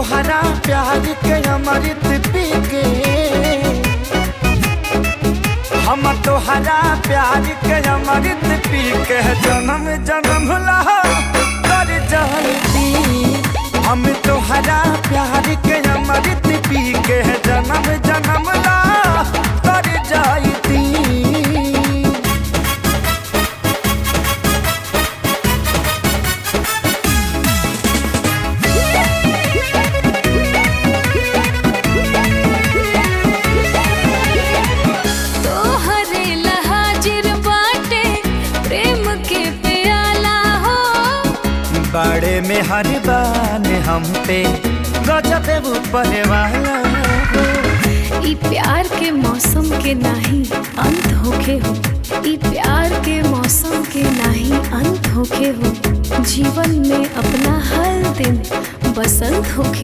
तोहरा प्यार के अमृत पी के, हम तोहरा प्यार के अमृत पी के जन्म जन्म ला कर जाती। हम तोहरा प्यार के अमृत पी के जन्म जन्म ला कर जाती। बड़े में हर बान हम पे गजब ऊपर वाला हो। ई प्यार के मौसम के नाही अंत होखे हो, ई प्यार के मौसम के नाही अंत होखे हो। जीवन में अपना हर दिन बसंत होखे।